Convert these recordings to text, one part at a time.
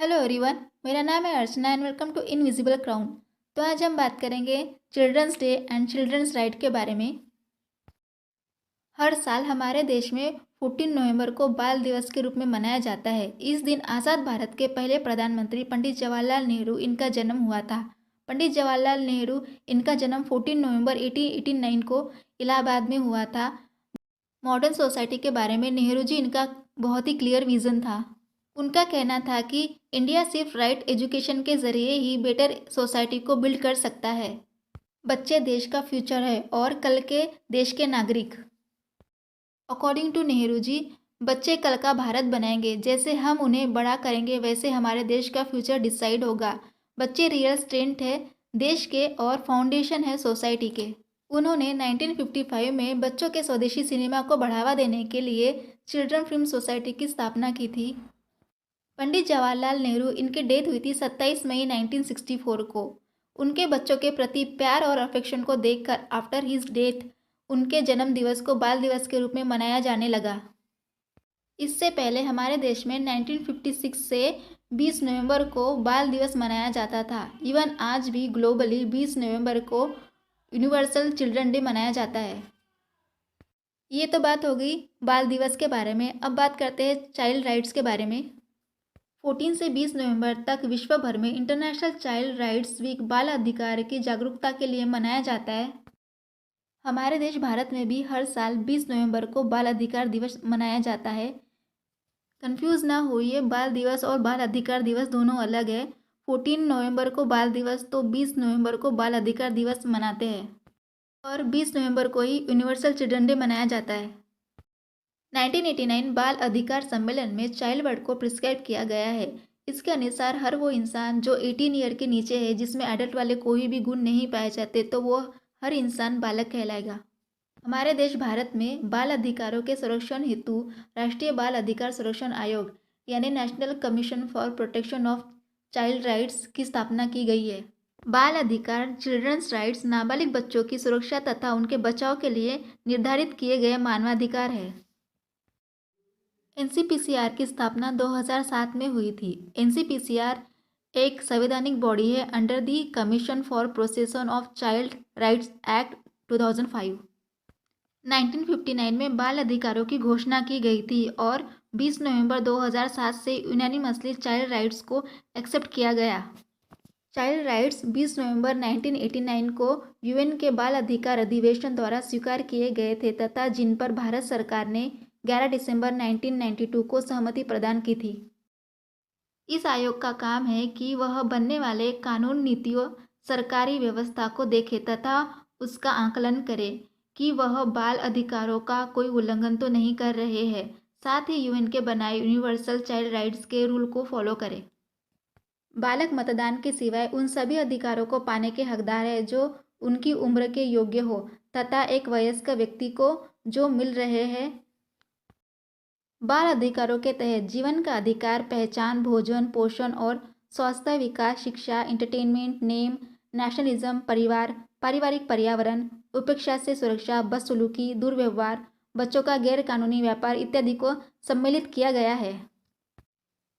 Hello everyone, मेरा नाम है Archana and welcome to invisible crown. तो आज हम बात करेंगे children's day and children's right के बारे में। हर साल हमारे देश में 14 नवंबर को बाल दिवस के रूप में मनाया जाता है। इस दिन आज़ाद भारत के पहले प्रधानमंत्री पंडित जवाहरलाल नेहरू इनका जन्म हुआ था। पंडित जवाहरलाल नेहरू इनका जन्म 14 नवंबर 1889 को इलाहाबाद में हुआ था। मॉडर्न सोसाइटी के बारे में नेहरू जी इनका बहुत ही क्लियर विज़न था। उनका कहना था कि इंडिया सिर्फ राइट एजुकेशन के ज़रिए ही बेटर सोसाइटी को बिल्ड कर सकता है। बच्चे देश का फ्यूचर है और कल के देश के नागरिक। अकॉर्डिंग टू नेहरू जी, बच्चे कल का भारत बनाएंगे। जैसे हम उन्हें बड़ा करेंगे वैसे हमारे देश का फ्यूचर डिसाइड होगा। बच्चे रियल स्ट्रेंथ है देश के और फाउंडेशन है सोसाइटी के। उन्होंने 1955 में बच्चों के स्वदेशी सिनेमा को बढ़ावा देने के लिए चिल्ड्रन फिल्म सोसाइटी की स्थापना की थी। पंडित जवाहरलाल नेहरू इनकी डेथ हुई थी 27 मई 1964 को। उनके बच्चों के प्रति प्यार और अफेक्शन को देखकर आफ्टर हिज डेथ उनके जन्म दिवस को बाल दिवस के रूप में मनाया जाने लगा। इससे पहले हमारे देश में 1956 से 20 नवंबर को बाल दिवस मनाया जाता था। इवन आज भी ग्लोबली 20 नवंबर को यूनिवर्सल चिल्ड्रन डे मनाया जाता है। ये तो बात हो गई बाल दिवस के बारे में। अब बात करते हैं चाइल्ड राइट्स के बारे में। 14 से 20 नवंबर तक विश्व भर में इंटरनेशनल चाइल्ड राइट्स वीक बाल अधिकार की जागरूकता के लिए मनाया जाता है। हमारे देश भारत में भी हर साल 20 नवंबर को बाल अधिकार दिवस मनाया जाता है। कंफ्यूज ना होइए, बाल दिवस और बाल अधिकार दिवस दोनों अलग है। 14 नवंबर को बाल दिवस तो 20 नवंबर को बाल अधिकार दिवस मनाते हैं और 20 नवंबर को ही यूनिवर्सल चिल्ड्रन डे मनाया जाता है। 1989 बाल अधिकार सम्मेलन में चाइल्ड वर्ड को प्रिस्क्राइब किया गया है। इसके अनुसार हर वो इंसान जो 18 ईयर के नीचे है जिसमें एडल्ट वाले कोई भी गुण नहीं पाए जाते तो वो हर इंसान बालक कहलाएगा। हमारे देश भारत में बाल अधिकारों के संरक्षण हेतु राष्ट्रीय बाल अधिकार संरक्षण आयोग यानी national commission for protection of child rights की स्थापना की गई है। बाल अधिकार चिल्ड्रंस राइट्स नाबालिग बच्चों की सुरक्षा तथा उनके बचाव के लिए निर्धारित किए गए मानवाधिकार है। एनसीपीसीआर की स्थापना 2007 में हुई थी। एनसीपीसीआर एक संवैधानिक बॉडी है under the commission for protection of child rights act 2005। 1959 में बाल अधिकारों की घोषणा की गई थी और 20 नवंबर 2007 से यूनानिमसली चाइल्ड राइट्स को एक्सेप्ट किया गया। चाइल्ड राइट्स 20 नवंबर 1989 को यूएन के बाल अधिकार अधिवेशन द्वारा स्वीकार किए गए थे तथा जिन पर भारत सरकार ने 11 दिसंबर 1992 को सहमति प्रदान की थी। इस आयोग का काम है कि वह बनने वाले कानून नीतियों सरकारी व्यवस्था को देखे तथा उसका आकलन करे कि वह बाल अधिकारों का कोई उल्लंघन तो नहीं कर रहे हैं, साथ ही यूएन के बनाए यूनिवर्सल चाइल्ड राइट्स के रूल को फॉलो करे। बालक मतदान के सिवाय उन सभी अधिकारों को पाने के हकदार है जो उनकी उम्र के योग्य हो तथा एक वयस्क व्यक्ति को जो मिल रहे हैं। बाल अधिकारों के तहत जीवन का अधिकार, पहचान, भोजन, पोषण और स्वास्थ्य, विकास, शिक्षा, एंटरटेनमेंट, नेम, नेशनलिज्म, परिवार, पारिवारिक पर्यावरण, उपेक्षा से सुरक्षा, बदसलूकी, दुर्व्यवहार, बच्चों का गैर कानूनी व्यापार इत्यादि को सम्मिलित किया गया है।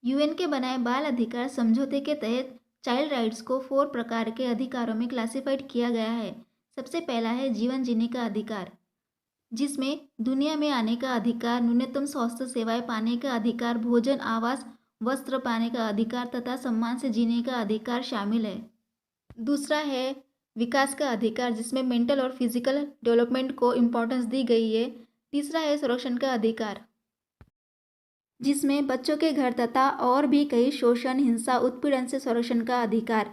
यूएन के बनाए बाल अधिकार समझौते के तहत चाइल्ड राइट्स को 4 प्रकार के अधिकारों में क्लासिफाइड किया गया है। सबसे पहला है जीवन जीने का अधिकार, जिसमें दुनिया में आने का अधिकार, न्यूनतम स्वास्थ्य सेवाएं पाने का अधिकार, भोजन, आवास, वस्त्र पाने का अधिकार तथा सम्मान से जीने का अधिकार शामिल है। दूसरा है विकास का अधिकार, जिसमें मेंटल और फिजिकल डेवलपमेंट को इम्पोर्टेंस दी गई है। तीसरा है संरक्षण का अधिकार, जिसमें बच्चों के घर तथा और भी कई शोषण, हिंसा, उत्पीड़न से संरक्षण का अधिकार,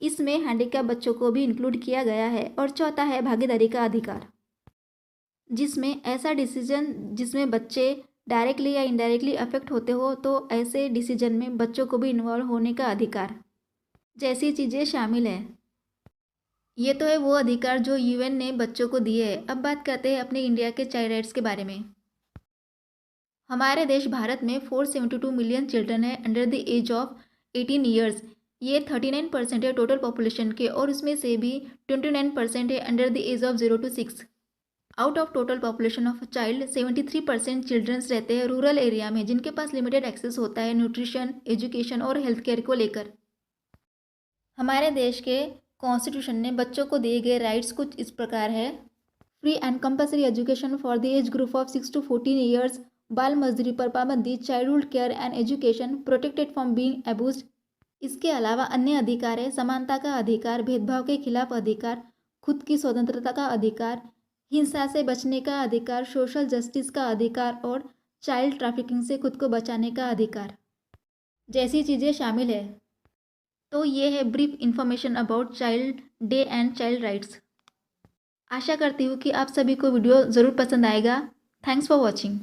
इसमें हैंडीकैप बच्चों को भी इंक्लूड किया गया है। और चौथा है भागीदारी का अधिकार, जिसमें ऐसा डिसीजन जिसमें बच्चे डायरेक्टली या इनडायरेक्टली अफेक्ट होते हो तो ऐसे डिसीजन में बच्चों को भी इन्वॉल्व होने का अधिकार जैसी चीज़ें शामिल है। ये तो है वो अधिकार जो यूएन ने बच्चों को दिए हैं। अब बात करते हैं अपने इंडिया के चाइल्ड राइट्स के बारे में। हमारे देश भारत में 472 मिलियन चिल्ड्रन है under the age of 18 years. ये 39% है टोटल पॉपुलेशन के और उसमें से भी 29% है under the age of 0 to 6। Out of total population of child 73% childrens रहते हैं रूरल एरिया में, जिनके पास लिमिटेड एक्सेस होता है न्यूट्रिशन, एजुकेशन और हेल्थ केयर को लेकर। हमारे देश के कॉन्स्टिट्यूशन ने बच्चों को दिए गए राइट्स कुछ इस प्रकार है। Free and compulsory education for the age group of 6 to 14 years, बाल मजदूरी पर पाबंदी, childhood care and education, protected from being abused. इसके अलावा अन्य अधिकार है समानता का अधिकार, भेदभाव के खिलाफ अधिकार, खुद की स्वतंत्रता का अधिकार, हिंसा से बचने का अधिकार, सोशल जस्टिस का अधिकार और चाइल्ड ट्रैफिकिंग से खुद को बचाने का अधिकार जैसी चीज़ें शामिल है। तो ये है brief information about child day and child rights. आशा करती हूँ कि आप सभी को वीडियो ज़रूर पसंद आएगा। Thanks for watching.